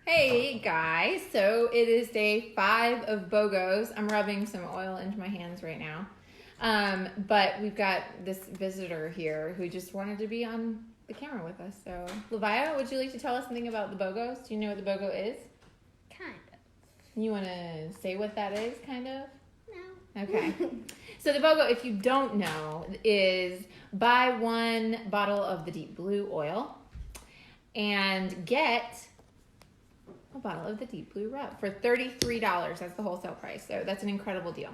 Hey guys, so it is day 5 of Bogos. I'm rubbing some oil into my hands right now. But we've got this visitor here who just wanted to be on the camera with us. So, Levia, would you like to tell us something about the Bogos? Do you know what the Bogo is? Kind of. You want to say what that is, kind of? No. Okay. So the Bogo, if you don't know, is buy one bottle of the deep blue oil and get a bottle of the deep blue rub for $33. That's the wholesale price. So that's an incredible deal.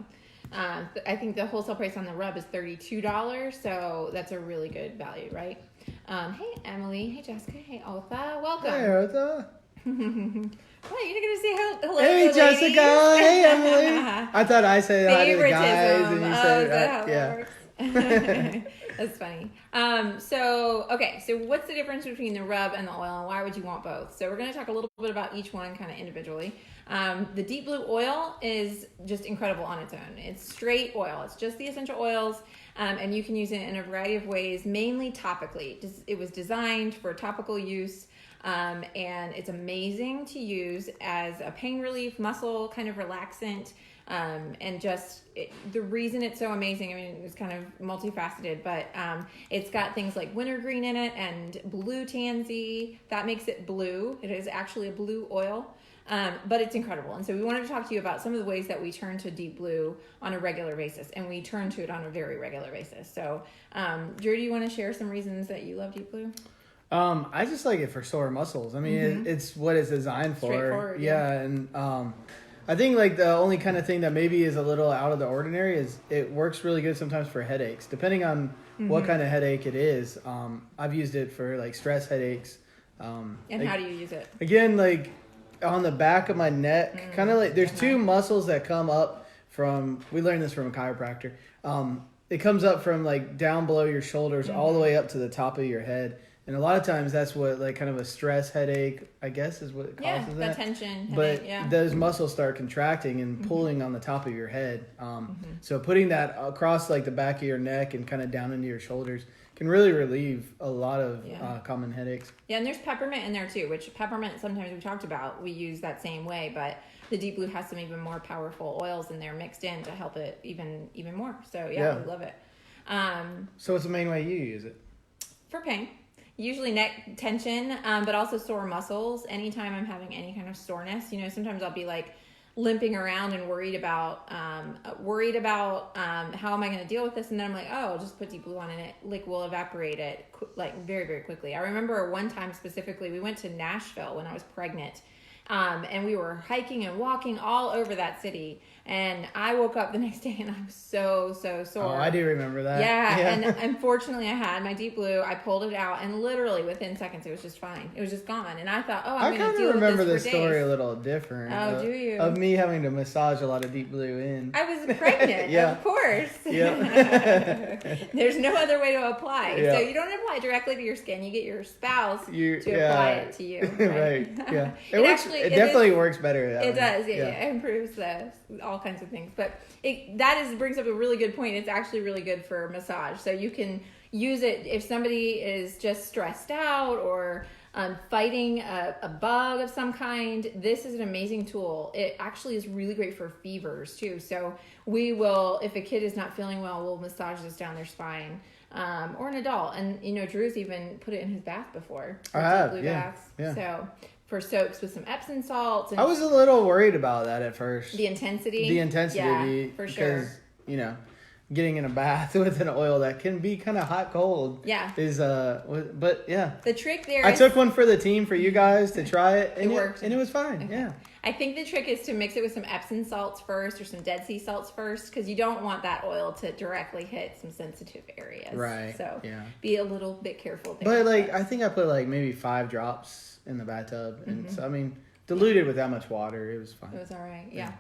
I think the wholesale price on the rub is $32. So that's a really good value, right? Hey, Emily. Hey, Jessica. Hey, Otha. Welcome. Hey, Otha. What, you're going to say hello Hey, to Jessica. ladies? Hey, Emily. I thought I said hi to the guys, and you said is that how yeah. that works? That's funny. So what's the difference between the rub and the oil, and why would you want both? So we're going to talk a little bit about each one kind of individually. The deep blue oil is just incredible on its own. It's straight oil. It's just the essential oils, and you can use it in a variety of ways, mainly topically. It was designed for topical use. And it's amazing to use as a pain relief, muscle kind of relaxant, and the reason it's so amazing, I mean, it's kind of multifaceted, but it's got things like wintergreen in it and blue tansy. That makes it blue. It is actually a blue oil, but it's incredible. And so we wanted to talk to you about some of the ways that we turn to deep blue on a regular basis, and we turn to it on a very regular basis. So, Drew, do you want to share some reasons that you love deep blue? I just like it for sore muscles. I mean, it's what it's designed for. Straightforward, yeah. And I think like the only kind of thing that maybe is a little out of the ordinary is it works really good sometimes for headaches, depending on what kind of headache it is. I've used it for like stress headaches. And how do you use it? Again, like on the back of my neck, kind of like there's two muscles that come up from. We learned this from a chiropractor. It comes up from like down below your shoulders all the way up to the top of your head. And a lot of times that's what like kind of a stress headache, I guess, is what it causes that. Tension But headache, those muscles start contracting and pulling on the top of your head. So putting that across like the back of your neck and kind of down into your shoulders can really relieve a lot of common headaches. Yeah, and there's peppermint in there too, which peppermint sometimes we talked about, we use that same way, but the deep blue has some even more powerful oils in there mixed in to help it even more. So we love it. So what's the main way you use it? For pain. Usually neck tension, but also sore muscles. Anytime I'm having any kind of soreness, sometimes I'll be like limping around and worried about how am I going to deal with this? And then I'm like, oh, I'll just put deep blue on and it like will evaporate it like very, very quickly. I remember one time specifically, we went to Nashville when I was pregnant. And we were hiking and walking all over that city. And I woke up the next day and I was so sore. Oh, I do remember that. Yeah. And unfortunately I had my deep blue. I pulled it out and literally within seconds it was just fine. It was just gone. And I thought, I'm going to deal with this for days. I kind of remember the story a little different. Oh, do you? Of me having to massage a lot of deep blue in. I was pregnant, of course. Yeah. There's no other way to apply. Yeah. So you don't apply directly to your skin. You get your spouse to apply it to you. Right. Yeah. It definitely works better. It does. Yeah. It improves all kinds of things. But brings up a really good point. It's actually really good for massage. So you can use it if somebody is just stressed out or fighting a bug of some kind. This is an amazing tool. It actually is really great for fevers too. So we will, if a kid is not feeling well, we'll massage this down their spine. Or an adult. And, Drew's even put it in his bath before. I have, blue baths. Yeah. So for soaks with some Epsom salts. And I was a little worried about that at first. The intensity? Yeah, for sure. Because, getting in a bath with an oil that can be kind of hot cold. Yeah. Is, but yeah. The trick there I took one for the team for you guys to try it. And it worked. And it was fine. Okay. Yeah. I think the trick is to mix it with some Epsom salts first or some Dead Sea salts first because you don't want that oil to directly hit some sensitive areas. Right. So be a little bit careful. But I think I put maybe 5 drops in the bathtub. And so, diluted with that much water. It was fine. It was all right. Yeah.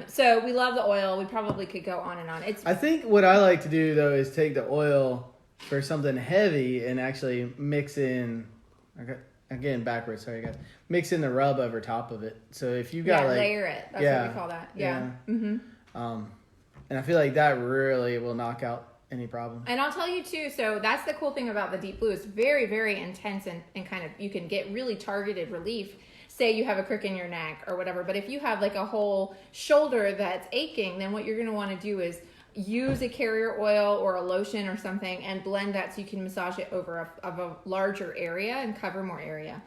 So we love the oil. We probably could go on and on. I think what I like to do though is take the oil for something heavy and actually mix in. Okay. Again, backwards. Sorry, guys. Mix in the rub over top of it. So if you got layer it. That's what we call that. Yeah. And I feel like that really will knock out any problem. And I'll tell you too. So that's the cool thing about the deep blue. It's very, very intense and kind of you can get really targeted relief. say you have a crick in your neck or whatever. But if you have like a whole shoulder that's aching, then what you're going to want to do is use a carrier oil or a lotion or something and blend that so you can massage it over a larger area and cover more area.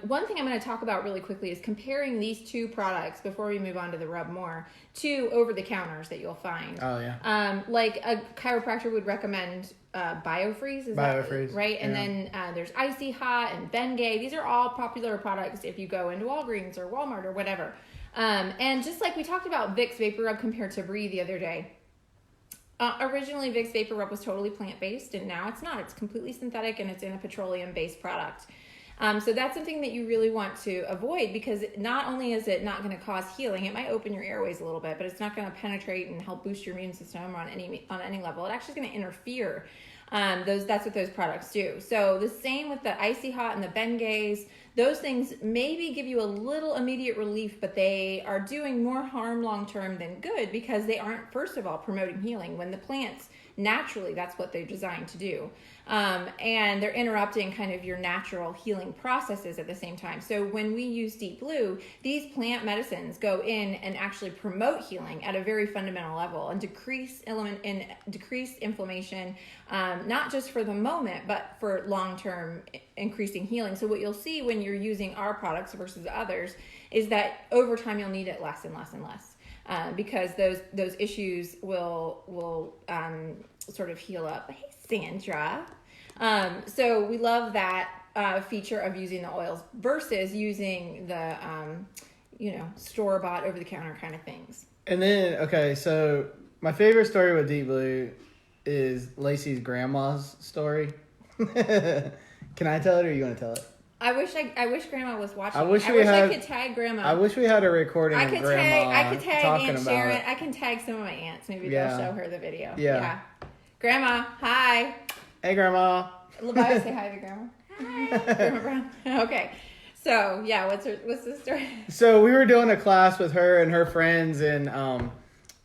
One thing I'm going to talk about really quickly is comparing these two products before we move on to the rub more to over-the-counters that you'll find. Oh, yeah. Like a chiropractor would recommend BioFreeze, is BioFreeze, that right? And yeah. then there's Icy Hot and Bengay. These are all popular products if you go into Walgreens or Walmart or whatever. And just like we talked about Vicks Vapor Rub compared to Brie the other day, originally Vicks Vapor Rub was totally plant-based, and now it's not. It's completely synthetic, and it's in a petroleum-based product. So that's something that you really want to avoid, because not only is it not going to cause healing, it might open your airways a little bit, but it's not going to penetrate and help boost your immune system on any level. It actually is going to interfere. That's what those products do. So the same with the Icy Hot and the Bengays. Those things maybe give you a little immediate relief, but they are doing more harm long-term than good, because they aren't, first of all, promoting healing when the plants naturally, that's what they're designed to do. And they're interrupting kind of your natural healing processes at the same time. So when we use Deep Blue, these plant medicines go in and actually promote healing at a very fundamental level and decrease inflammation, not just for the moment, but for long-term increasing healing. So what you'll see when you're using our products versus others is that over time you'll need it less and less and less. Because those issues will sort of heal up. Hey, Sandra. So we love that feature of using the oils versus using the store-bought, over-the-counter kind of things. And then, okay, so my favorite story with Deep Blue is Lacey's grandma's story. Can I tell it, or are you going to tell it? I wish Grandma was watching. I wish I could tag Grandma. I wish we had a recording of Grandma I could tag talking Aunt about Sharon. it. I can tag some of my aunts. Maybe Yeah. they'll show her the video. Yeah. Grandma, hi. Hey, Grandma. Levi, say hi to Grandma. Hi. Grandma Brown. Okay. So yeah, what's the story? So we were doing a class with her and her friends, and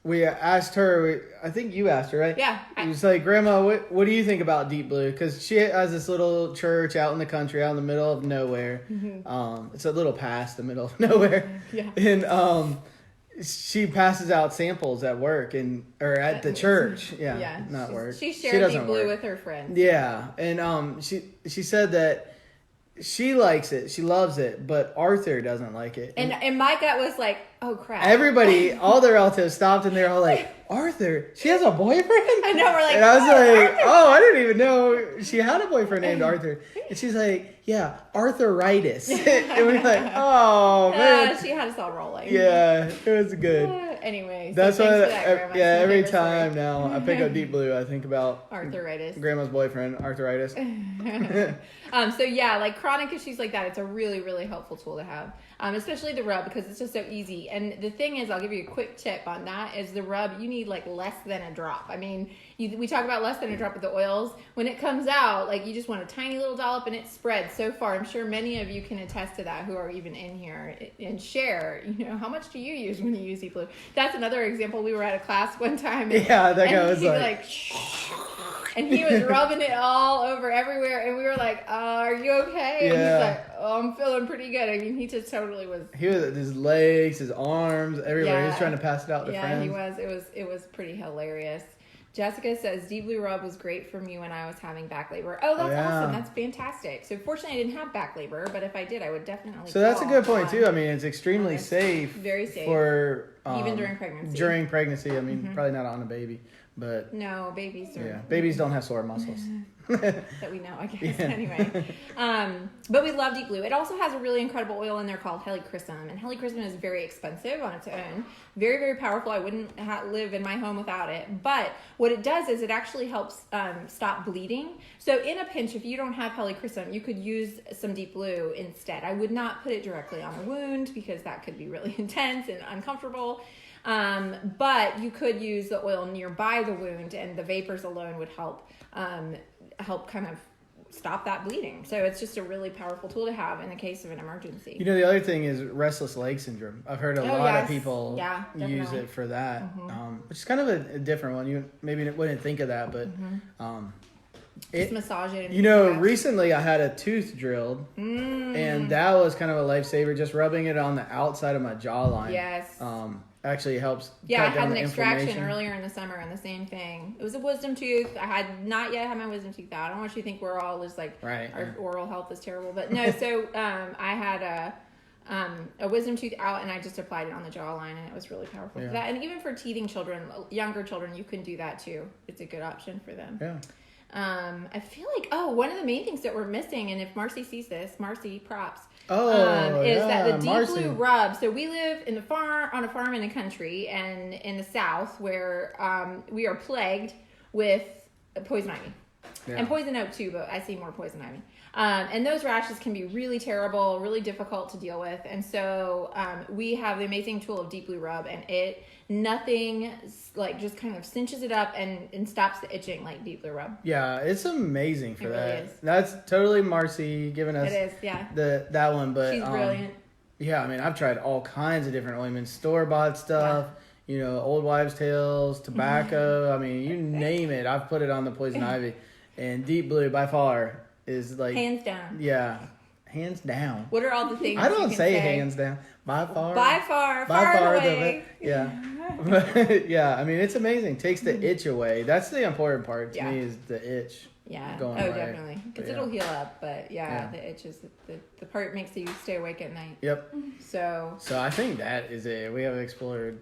we asked her. I think you asked her, right? Yeah. He was like, Grandma, what do you think about Deep Blue? Because she has this little church out in the country, out in the middle of nowhere. Mm-hmm. It's a little past the middle of nowhere. Yeah. And she passes out samples at work or at the church. Yeah, not work. She shared doesn't Deep Blue work. with her friends. Yeah, and she said that she likes it, she loves it, but Arthur doesn't like it. And my gut was like, oh crap. Everybody, all the relatives stopped, and they're all like, Arthur, she has a boyfriend? I know, we're like, and I was like, Arthur. oh, I didn't even know she had a boyfriend named Arthur. And she's like, yeah, arthritis. And we're like, oh, man. She had us all rolling. Yeah, it was good. Anyway, That's so why, thanks for that, Grandma. It's my every favorite story. time now I pick up Deep Blue, I think about Arthritis. Grandma's boyfriend, arthritis. So yeah, like chronic issues like that, it's a really, really helpful tool to have. Especially the rub, because it's just so easy. And the thing is, I'll give you a quick tip on that, is the rub, you need like less than a drop. I mean, we talk about less than a drop of the oils. When it comes out, like you just want a tiny little dollop and it spreads so far. I'm sure many of you can attest to that who are even in here and share, how much do you use when you use Deep Blue? That's another example. We were at a class one time. And, Yeah, that guy was he like and he was rubbing it all over everywhere, and we were like, are you okay? And Yeah. he's like, oh, I'm feeling pretty good. I mean, he just totally was. He was his legs, his arms, everywhere. He was Yeah. trying to pass it out to friends. He was. It was pretty hilarious. Jessica says, Deep Blue Rub was great for me when I was having back labor. Oh, that's awesome. That's fantastic. So fortunately, I didn't have back labor, but if I did, I would definitely. So that's a good point, on- too. I mean, it's extremely safe. Very safe. For even during pregnancy. During pregnancy, I mean, probably not on a baby, but No, babies are. yeah, babies don't have sore muscles. That we know, I guess. Yeah. Anyway, but we love Deep Blue. It also has a really incredible oil in there called helichrysum, and helichrysum is very expensive on its own. Very, very powerful. I wouldn't live in my home without it. But what it does is it actually helps stop bleeding. So in a pinch, if you don't have helichrysum, you could use some Deep Blue instead. I would not put it directly on a wound because that could be really intense and uncomfortable. But you could use the oil nearby the wound, and the vapors alone would help kind of stop that bleeding. So it's just a really powerful tool to have in the case of an emergency. The other thing is restless leg syndrome. I've heard a lot of people use definitely. it for that, which is kind of a different one. You maybe wouldn't think of that, but Just massage it. You know, recently I had a tooth drilled, and that was kind of a lifesaver. Just rubbing it on the outside of my jawline. Yes. Actually helps. Yeah, I cut down had an the extraction inflammation. earlier in the summer, and the same thing. It was a wisdom tooth. I had not yet had my wisdom tooth out. I don't want you to think we're all just like our oral health is terrible, but no. So I had a wisdom tooth out, and I just applied it on the jawline, and it was really powerful for that. And even for teething children, younger children, you can do that too. It's a good option for them. Yeah. I feel like one of the main things that we're missing, and if Marcy sees this, Marcy, props. Is that the deep blue rub. So we live on a farm in the country and in the South where we are plagued with poison ivy. Yeah. And poison oak too, but I see more poison ivy. And those rashes can be really terrible, really difficult to deal with. And so we have the amazing tool of Deep Blue Rub, and nothing like just kind of cinches it up and stops the itching like Deep Blue Rub. Yeah, it's amazing for that. Really is. That's totally Marcy giving us that one. But she's brilliant. Yeah, I mean, I've tried all kinds of different ointments, store-bought stuff, old wives' tales, tobacco. I mean, you name it. I've put it on the poison ivy. And Deep Blue, by far, is like... Hands down. Yeah. Hands down. What are all the things I don't say hands down. By far. Far away. Yeah. Yeah, I mean, it's amazing. Takes the itch away. That's the important part to me is the itch. Yeah. Going away. Definitely. Because it'll heal up, but the itch is the part makes you stay awake at night. Yep. So I think that is it. We have explored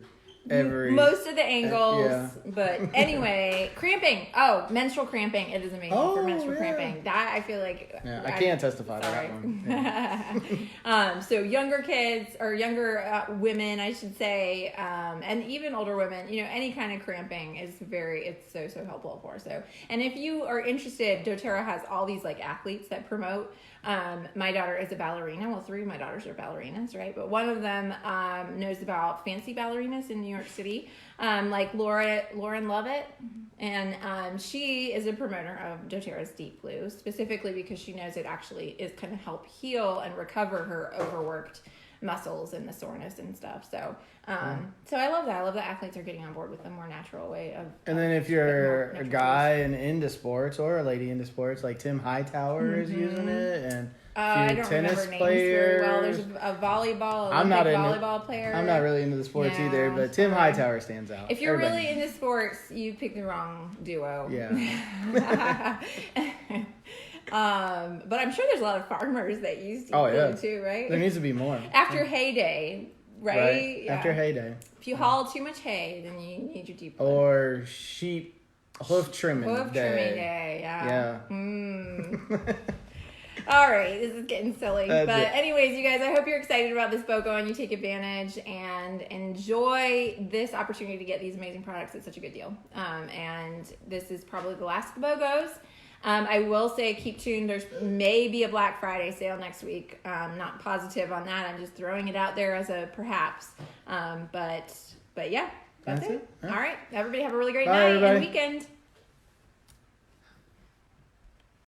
most of the angles, but anyway, cramping. Menstrual cramping. It is amazing for menstrual cramping. That I feel like I can't testify to that one. Yeah. So younger kids or younger women, I should say, and even older women, any kind of cramping is it's so helpful for. So, and if you are interested, doTERRA has all these like athletes that promote. My daughter is a ballerina. Well, 3 of my daughters are ballerinas, right? But one of them knows about fancy ballerinas in New York City, like Lauren Lovett. And she is a promoter of doTERRA's Deep Blue, specifically because she knows it actually is going to help heal and recover her overworked muscles and the soreness and stuff. So so I love that. I love that athletes are getting on board with a more natural way of... And then if you're a guy and into sports or a lady into sports, like Tim Hightower is using it, and I don't tennis remember players. Names very well. There's a volleyball, volleyball player. I'm not really into the sports either, but Tim Hightower stands out. If you're really into sports, you picked the wrong duo. Yeah. But I'm sure there's a lot of farmers that use Deep Blue too, right? There needs to be more. After hayday, right? Yeah. After hayday. If you haul too much hay, then you need your Deep Blue. Or sheep hoof trimming day. Yeah. All right, this is getting silly. Anyways, you guys, I hope you're excited about this Bogo and you take advantage and enjoy this opportunity to get these amazing products at such a good deal. And this is probably the last of the Bogos. I will say keep tuned. There's maybe a Black Friday sale next week. Not positive on that. I'm just throwing it out there as a perhaps. But yeah, that's it. All right. Everybody have a really great night and weekend.